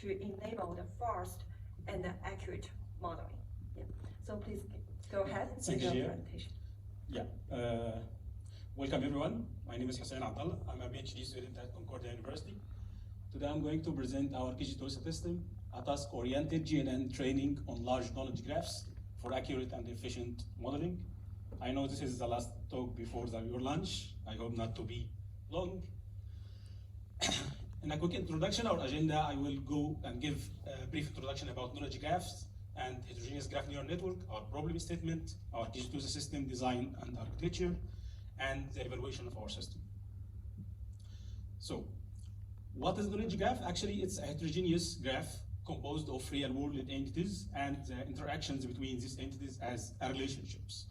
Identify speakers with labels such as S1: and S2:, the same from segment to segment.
S1: to enable the fast and accurate modeling. Yeah. So please go ahead and
S2: Thank
S1: your
S2: you.
S1: presentation.
S2: Yeah. Welcome everyone. My name is Hussein Abdallah. I'm a PhD student at Concordia University. Today I'm going to present our Kgtosa system, a task-oriented GNN training on large knowledge graphs for accurate and efficient modeling. I know this is the last talk before your lunch. I hope not to be long. In a quick introduction, our agenda, I will go and give a brief introduction about knowledge graphs and heterogeneous graph neural network, our problem statement, our Kgtosa system design and architecture, and the evaluation of our system. So, what is knowledge graph? Actually, it's a heterogeneous graph composed of real-world entities and interactions between these entities as relationships.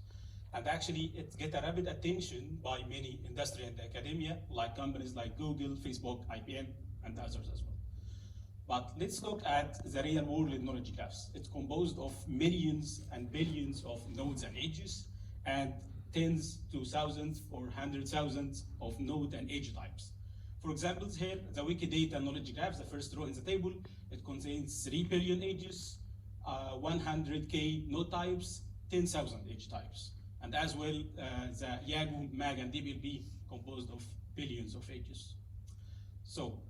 S2: And actually, it gets a rapid attention by many industry and academia, like companies like Google, Facebook, IBM, and others as well. But let's look at the real-world knowledge graphs. It's composed of millions and billions of nodes and edges, and tens to thousands or hundred thousands of node and edge types. For example, here, the Wikidata knowledge graph, the first row in the table, it contains 3 billion edges, 100K node types, 10,000 edge types. And as well, the Yahoo, MAG, and DBLB composed of billions of edges. So,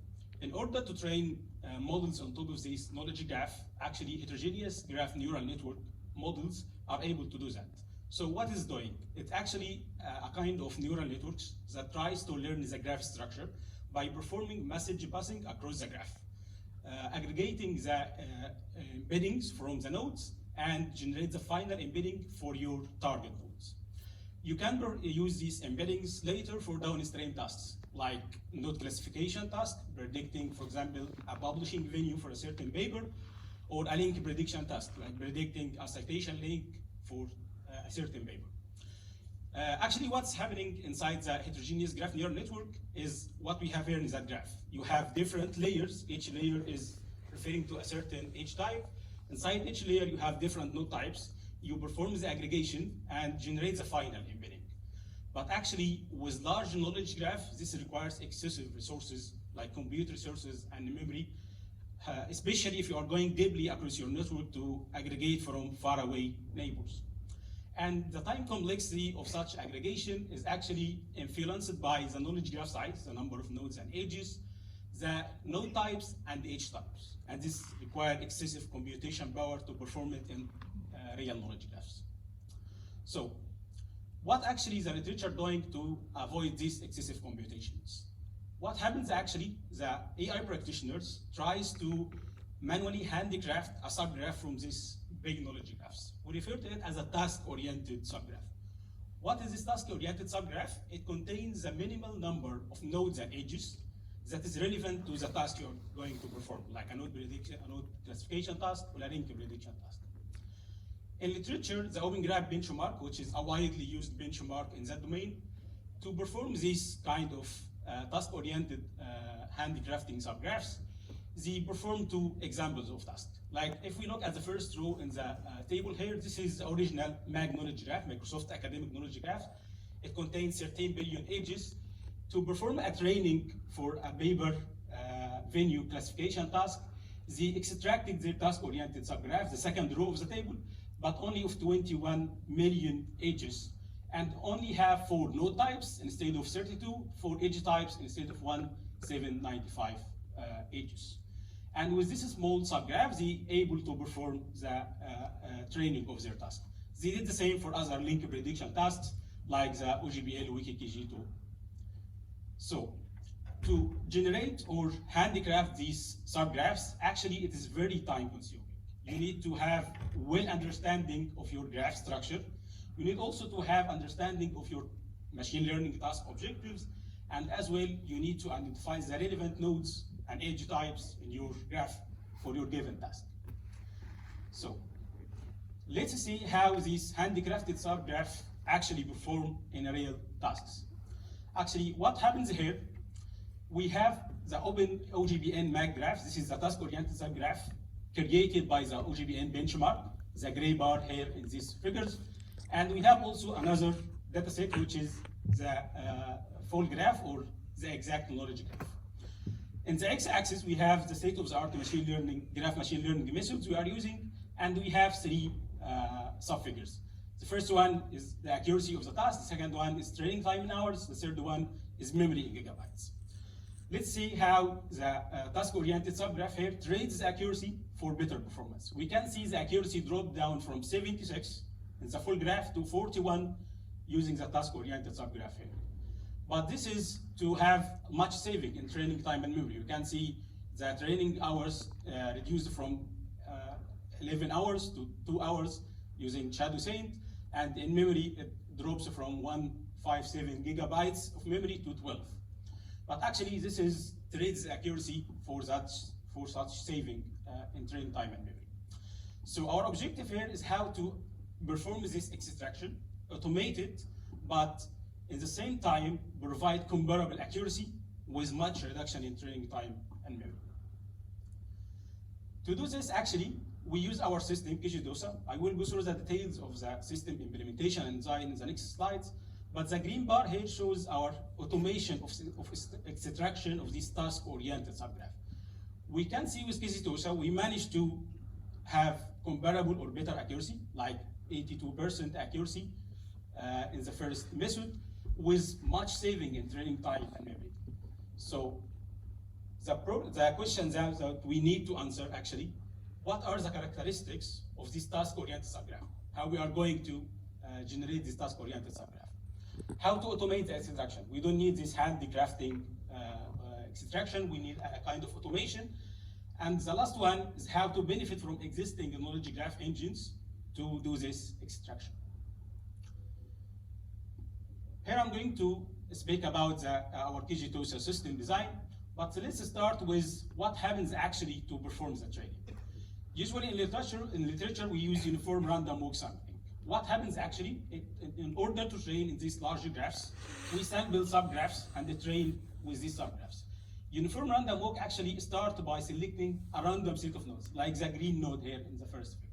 S2: in order to train models on top of this knowledge graph, actually heterogeneous graph neural network models are able to do that. So what is doing? It's actually a kind of neural networks that tries to learn the graph structure by performing message passing across the graph, aggregating the embeddings from the nodes and generate the final embedding for your target nodes. You can use these embeddings later for downstream tasks, like node classification task, predicting, for example, a publishing venue for a certain paper, or a link prediction task, like predicting a citation link for a certain paper. Actually, what's happening inside the heterogeneous graph neural network is what we have here in that graph. You have different layers. Each layer is referring to a certain edge type. Inside each layer, you have different node types. You perform the aggregation and generate the final embedding. But actually, with large knowledge graph, this requires excessive resources like compute resources and memory, especially if you are going deeply across your network to aggregate from faraway neighbors. And the time complexity of such aggregation is actually influenced by the knowledge graph size, the number of nodes and edges, the node types and the edge types. And this requires excessive computation power to perform it in real knowledge graphs. So, what actually is the literature doing to avoid these excessive computations? What happens actually, the AI practitioners tries to manually handicraft a subgraph from these big knowledge graphs. We refer to it as a task-oriented subgraph. What is this task-oriented subgraph? It contains a minimal number of nodes and edges that is relevant to the task you're going to perform, like a node prediction, a node classification task, or a link prediction task. In literature, the Open Graph benchmark, which is a widely used benchmark in that domain, to perform this kind of task-oriented handicrafting subgraphs, they perform two examples of tasks. Like if we look at the first row in the table here, this is the original MAG knowledge graph, Microsoft Academic Knowledge Graph. It contains 13 billion edges. To perform a training for a paper venue classification task, they extracted their task-oriented subgraph, the second row of the table, but only of 21 million edges, and only have 4 node types instead of 32, 4 edge types instead of 1,795 edges. And with this small subgraph, they able to perform the training of their task. They did the same for other link prediction tasks, like the OGBL Wiki Kgtosa. So, to generate or handicraft these subgraphs, actually it is very time consuming. You need to have well understanding of your graph structure. You need also to have understanding of your machine learning task objectives, and as well, you need to identify the relevant nodes and edge types in your graph for your given task. So, let's see how these handicrafted subgraphs actually perform in real tasks. Actually, what happens here, we have the open OGBN MAG graph. This is the task-oriented subgraph created by the OGBN benchmark, the gray bar here in these figures. And we have also another dataset, which is the full graph or the exact knowledge graph. In the x-axis, we have the state-of-the-art machine learning, graph machine learning methods we are using, and we have three subfigures. The first one is the accuracy of the task, the second one is training time in hours, the third one is memory in gigabytes. Let's see how the task-oriented subgraph here trades the accuracy for better performance. We can see the accuracy drop down from 76 in the full graph to 41 using the task-oriented subgraph here. But this is to have much saving in training time and memory. You can see the training hours reduced from 11 hours to 2 hours using Shadow Saint, and in memory it drops from 157 gigabytes of memory to 12. But actually this is trades accuracy for such saving in training time and memory. So our objective here is how to perform this extraction, automate it, but in the same time provide comparable accuracy with much reduction in training time and memory. To do this, actually, we use our system, Kgtosa. I will go through the details of the system implementation and design in the next slides, but the green bar here shows our automation of extraction of this task-oriented subgraph. We can see with Kgtosa, we managed to have comparable or better accuracy, like 82% accuracy in the first method, with much saving in training time and memory. So the question that we need to answer actually, what are the characteristics of this task-oriented subgraph? How we are going to generate this task-oriented subgraph? How to automate the extraction? We don't need this handy crafting extraction, we need a kind of automation. And the last one is how to benefit from existing knowledge graph engines to do this extraction. Here I'm going to speak about our Kgtosa system design, but let's start with what happens actually to perform the training. Usually in literature we use uniform random walk sampling. What happens actually, in order to train in these larger graphs, we sample subgraphs and they train with these subgraphs. Uniform random walk actually starts by selecting a random set of nodes, like the green node here in the first view,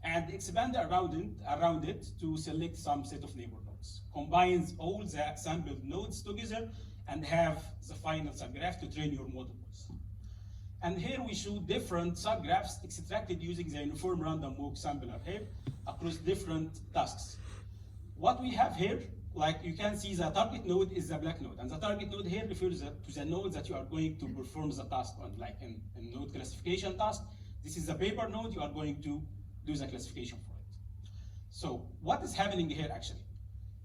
S2: and expand around it to select some set of neighbor nodes. Combines all the sampled nodes together and have the final subgraph to train your model with. And here we show different subgraphs extracted using the uniform random walk sampler here across different tasks. What we have here, like you can see the target node is the black node, and the target node here refers to the node that you are going to perform the task on, like in node classification task. This is the paper node, you are going to do the classification for it. So what is happening here actually?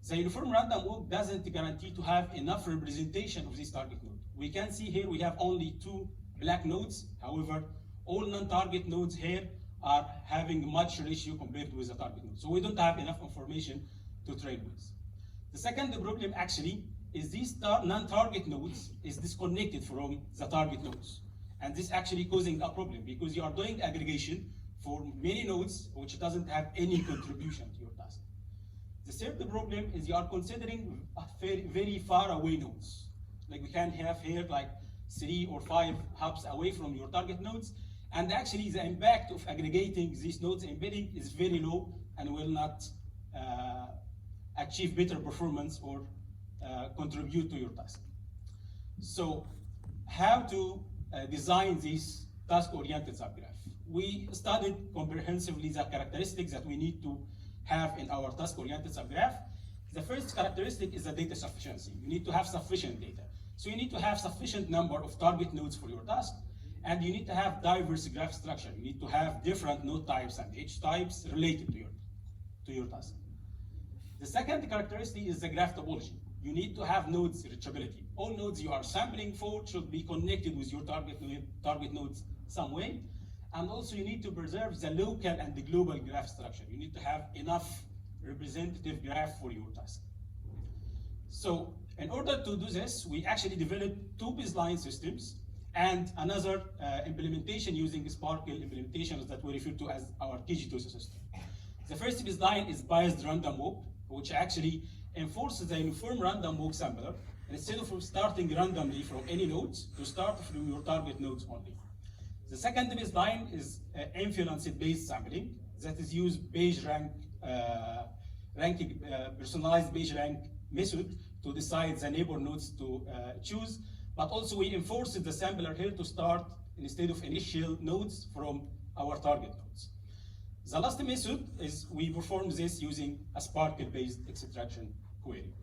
S2: The uniform random walk doesn't guarantee to have enough representation of this target node. We can see here we have only 2 black nodes. However, all non-target nodes here are having much ratio compared with the target node. So we don't have enough information to train with. The second problem actually is these non-target nodes is disconnected from the target nodes. And this actually causing a problem because you are doing aggregation for many nodes which doesn't have any contribution to your task. The third problem is you are considering very far away nodes. Like we can have here like 3 or 5 hubs away from your target nodes, and actually the impact of aggregating these nodes embedding is very low and will not achieve better performance or contribute to your task. So how to design this task-oriented subgraph? We studied comprehensively the characteristics that we need to have in our task-oriented subgraph. The first characteristic is the data sufficiency. You need to have sufficient data. So you need to have sufficient number of target nodes for your task, and you need to have diverse graph structure. You need to have different node types and edge types related to your task. The second characteristic is the graph topology. You need to have nodes reachability. All nodes you are sampling for should be connected with your target nodes some way. And also you need to preserve the local and the global graph structure. You need to have enough representative graph for your task. So in order to do this, we actually developed 2 baseline systems and another implementation using Sparkle implementations that we refer to as our Kgtosa system. The first baseline is biased random walk, which actually enforces the uniform random walk sampler. And instead of starting randomly from any nodes, to start from your target nodes only. The second baseline is influence-based sampling that is used page rank personalized page rank method to decide the neighbor nodes to choose. but also we enforced the sampler here to start instead of initial nodes from our target nodes. The last method is we perform this using a Sparkle-based extraction query.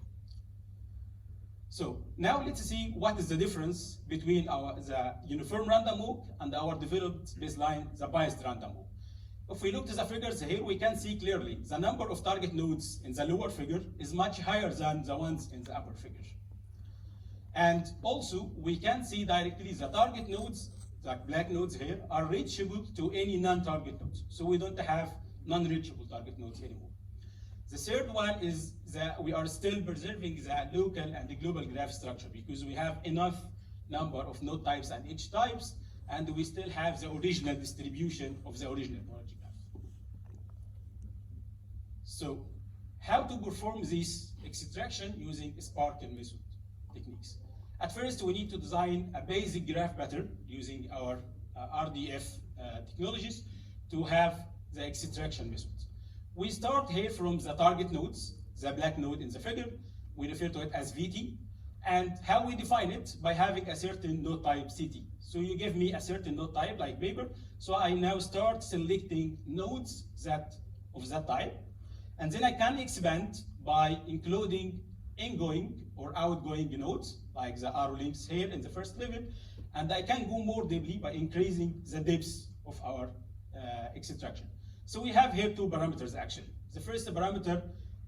S2: So now let's see what is the difference between the uniform random walk and our developed baseline, the biased random walk. If we look to the figures here, we can see clearly the number of target nodes in the lower figure is much higher than the ones in the upper figure. And also, we can see directly the target nodes, the black nodes here, are reachable to any non-target nodes. So we don't have non-reachable target nodes anymore. The third one is that we are still preserving the local and the global graph structure because we have enough number of node types and edge types, and we still have the original distribution of the original knowledge graph. So how to perform this extraction using Sparkle method techniques? At first, we need to design a basic graph pattern using our RDF technologies to have the extraction method. We start here from the target nodes, the black node in the figure. We refer to it as VT. And how we define it? By having a certain node type CT. So you give me a certain node type like paper. So I now start selecting nodes of that type. And then I can expand by including ingoing or outgoing nodes, like the arrow links here in the first level. And I can go more deeply by increasing the depth of our extraction. So we have here two parameters actually. The first parameter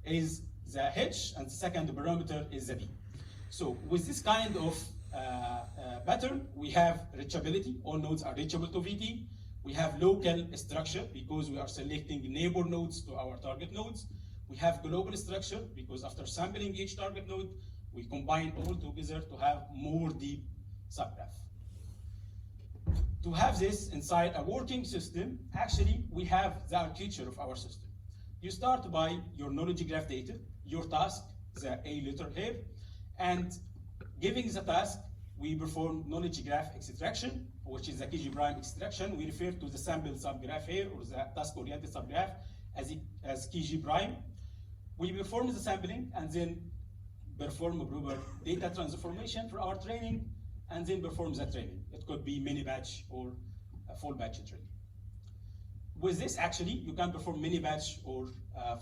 S2: is the H, and the second parameter is the B. So with this kind of pattern, we have reachability. All nodes are reachable to VT. We have local structure because we are selecting neighbor nodes to our target nodes. We have global structure because after sampling each target node, we combine all together to have more deep subgraph. To have this inside a working system, actually, we have the architecture of our system. You start by your knowledge graph data, your task, the A letter here, and giving the task, we perform knowledge graph extraction, which is the Kg prime extraction. We refer to the sample subgraph here, or the task-oriented subgraph, as Kg prime. We perform the sampling, and then perform a proper data transformation for our training, and then perform the training. It could be mini batch or a full batch training. With this, actually, you can perform mini batch or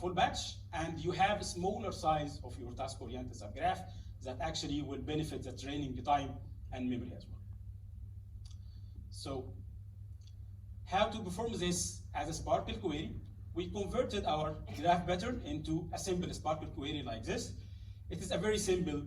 S2: full batch, and you have a smaller size of your task-oriented subgraph that actually will benefit the training time and memory as well. So, how to perform this as a Sparkle query? We converted our graph pattern into a simple Sparkle query like this. It is a very simple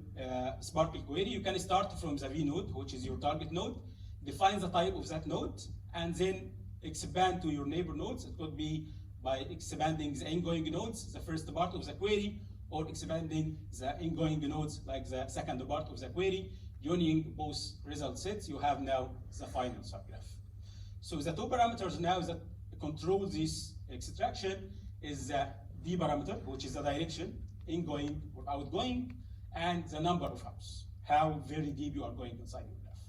S2: Sparkle query. You can start from the V node, which is your target node, define the type of that node, and then expand to your neighbor nodes. It could be by expanding the ingoing nodes, the first part of the query, or expanding the ingoing nodes like the second part of the query. Unioning both result sets, you have now the final subgraph. So the two parameters now that control this extraction is the D parameter, which is the direction, ingoing or outgoing, and the number of hops, how very deep you are going inside your graph.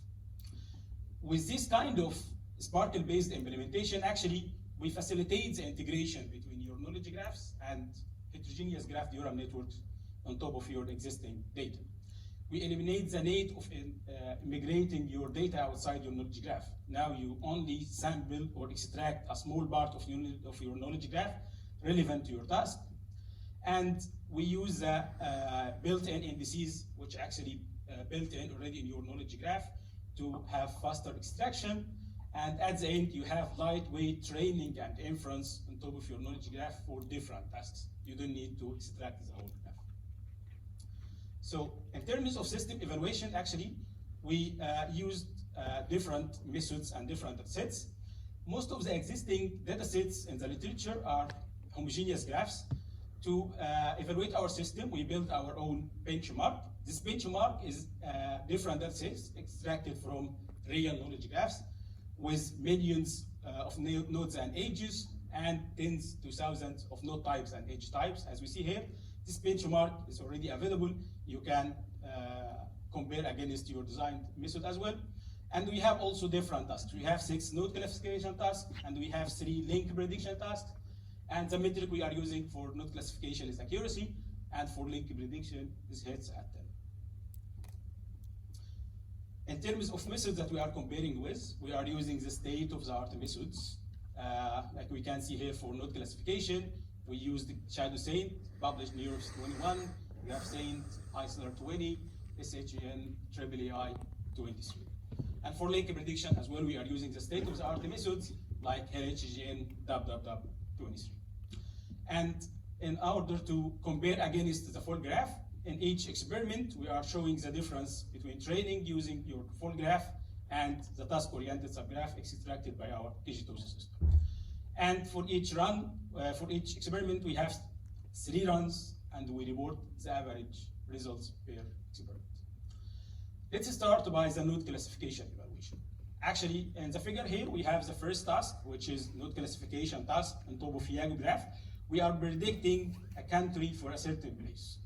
S2: With this kind of Sparkle-based implementation, actually, we facilitate the integration between your knowledge graphs and heterogeneous graph neural networks on top of your existing data. We eliminate the need of migrating your data outside your knowledge graph. Now you only sample or extract a small part of your knowledge graph relevant to your task. And we use the built-in indices, which actually built in already in your knowledge graph to have faster extraction. And at the end, you have lightweight training and inference on top of your knowledge graph for different tasks. You don't need to extract the whole graph. So in terms of system evaluation, actually, we used different methods and different sets. Most of the existing data sets in the literature are homogeneous graphs. To evaluate our system, we built our own benchmark. This benchmark is different data sets extracted from real knowledge graphs with millions of nodes and edges and tens to thousands of node types and edge types. As we see here, this benchmark is already available. You can compare against your design method as well. And we have also different tasks. We have 6 node classification tasks, and we have 3 link prediction tasks. And the metric we are using for node classification is accuracy, and for link prediction is hits at 10. In terms of methods that we are comparing with, we are using the state-of-the-art methods. Like we can see here for node classification, we used Kgtosa, published in Europe 21, GraphSaint, Isler 20, SHN, AAAI 23. And for link prediction as well, we are using the state-of-the-art methods like LHGN, DAB 23. And in order to compare against the full graph, in each experiment, we are showing the difference between training using your full graph and the task-oriented subgraph extracted by our Kgtosa system. And for each run, for each experiment, we have 3 runs, and we report the average results per experiment. Let's start by the node classification evaluation. Actually, in the figure here, we have the first task, which is node classification task on top of Yago graph. We are predicting a country for a certain place.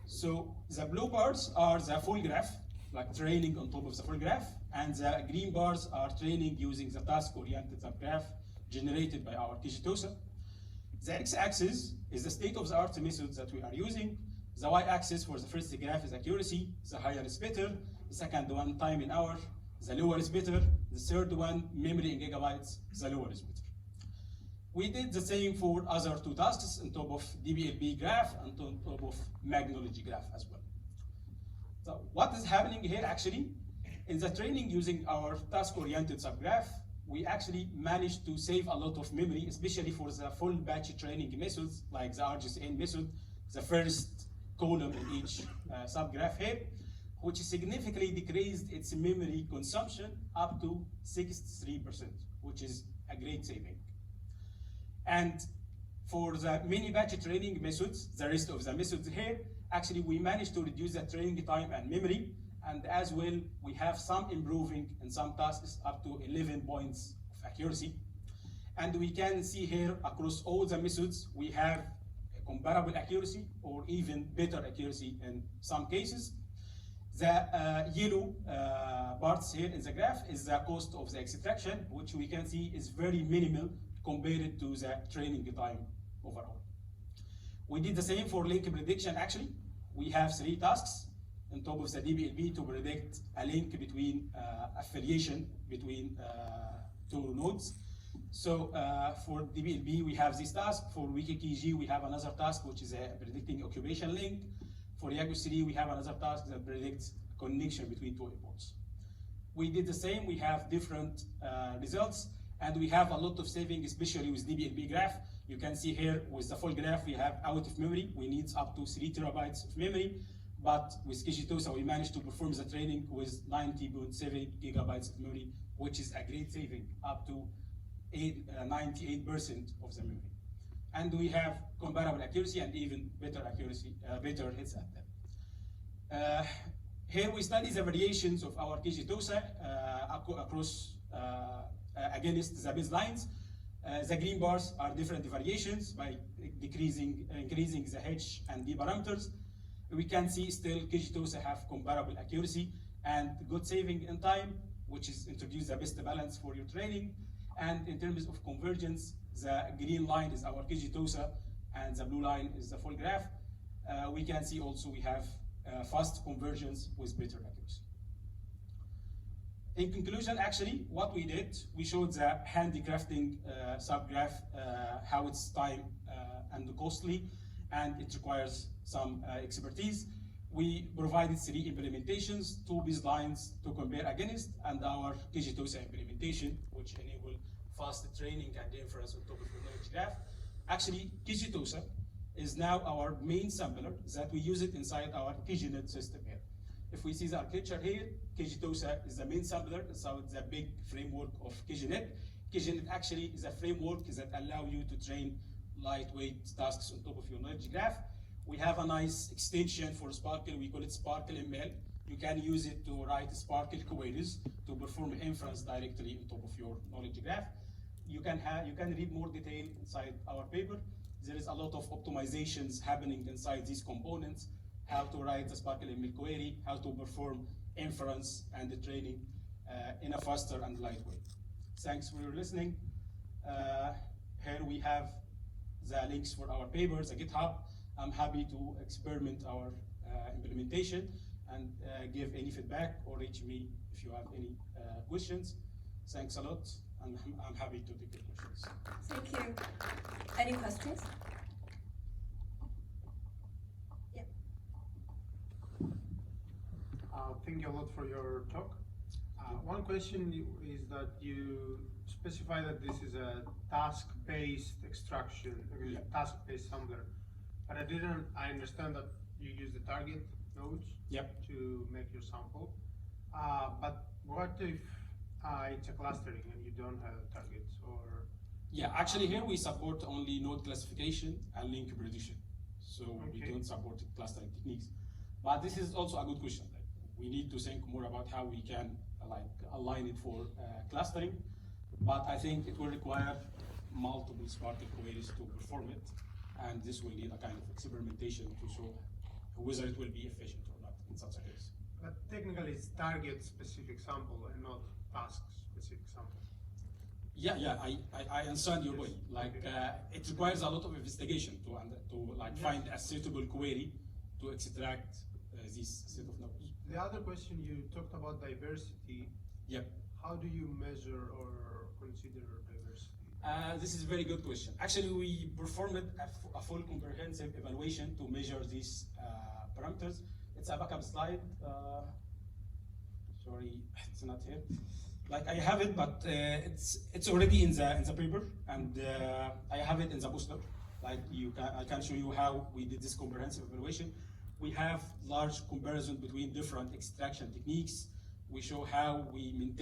S2: So the blue bars are the full graph, like training on top of the full graph, and the green bars are training using the task-oriented subgraph generated by our Kgtosa. The x-axis is the state-of-the-art methods that we are using. The y-axis for the first graph is accuracy, the higher is better. The second one, time in hour, the lower is better. The third one, memory in gigabytes, the lower is better. We did the same for other 2 tasks on top of DBLB graph and on top of Magnology graph as well. So what is happening here actually? In the training using our task-oriented subgraph, we actually managed to save a lot of memory, especially for the full batch training methods, like the RGSN method, the first column in each subgraph here, which significantly decreased its memory consumption up to 63%, which is a great saving. And for the mini batch training methods, the rest of the methods here, actually we managed to reduce the training time and memory, and as well, we have some improving in some tasks up to 11 points of accuracy. And we can see here across all the methods, we have a comparable accuracy or even better accuracy in some cases. The yellow parts here in the graph is the cost of the extraction, which we can see is very minimal compared to the training time overall. We did the same for link prediction actually. We have 3 tasks on top of the DBLB to predict a link between affiliation between 2 nodes. So for DBLB, we have this task. For WikiKG, we have another task, which is predicting occupation link. For Yago3, we have another task that predicts connection between 2 imports. We did the same. We have different results, and we have a lot of saving, especially with DBLB graph. You can see here with the full graph, we have out of memory. We need up to 3 terabytes of memory. But with Kgtosa, we managed to perform the training with 90.7 gigabytes of memory, which is a great saving, up to 98% of the memory. And we have comparable accuracy and even better accuracy, better hits at them. Here we study the variations of our Kgtosa across against the baselines. The green bars are different variations by increasing the H and D parameters. We can see still Kgtosa have comparable accuracy and good saving in time, which is introduce the best balance for your training. And in terms of convergence, the green line is our Kgtosa and the blue line is the full graph. We can see also we have fast convergence with better accuracy. In conclusion, actually, what we did, we showed the handicrafting subgraph, how it's time and costly, and it requires some expertise. We provided 3 implementations, 2 baselines to compare against, and our Kgtosa implementation, which enable fast training and inference on top of the knowledge graph. Actually, Kgtosa is now our main sampler that we use it inside our KGNet system here. If we see the architecture here, Kgtosa is the main sampler, so it's a big framework of KGNet. KGNet actually is a framework that allows you to train lightweight tasks on top of your knowledge graph. We have a nice extension for Sparkle, we call it Sparkle ML. You can use it to write Sparkle queries to perform inference directly on top of your knowledge graph. You can read more detail inside our paper. There is a lot of optimizations happening inside these components, how to write a Sparkle ML query, how to perform inference and the training in a faster and light way. Thanks for your listening. Here we have the links for our papers, the GitHub. I'm happy to experiment our implementation, and give any feedback or reach me if you have any questions. Thanks a lot, and I'm happy to take your questions.
S1: Thank you. Any questions? Yeah.
S3: Thank you a lot for your talk. One question is that you specify that this is a task-based extraction,
S2: Yeah.
S3: task-based sampler, but I understand that you use the target nodes
S2: Yep.
S3: to make your sample. But what if it's a clustering and you don't have targets, or?
S2: Yeah, actually here we support only node classification and link prediction. So we
S3: Okay.
S2: don't support clustering techniques. But this is also a good question. Like, we need to think more about how we can align it for clustering. But I think it will require multiple Spark queries to perform it. And this will need a kind of experimentation to show whether it will be efficient or not in such a case.
S3: But technically it's target-specific sample and not task-specific sample.
S2: Yeah, I understand your point. Like, it requires a lot of investigation to
S3: Yes.
S2: find a suitable query to extract this set of nodes.
S3: The other question, you talked about diversity.
S2: Yep.
S3: How do you measure or consider diversity?
S2: This is a very good question. Actually, we performed a full comprehensive evaluation to measure these parameters. It's a backup slide. Sorry, it's not here. Like, I have it, but it's already in the paper, and I have it in the poster. Like, I can show you how we did this comprehensive evaluation. We have large comparison between different extraction techniques. We show how we maintain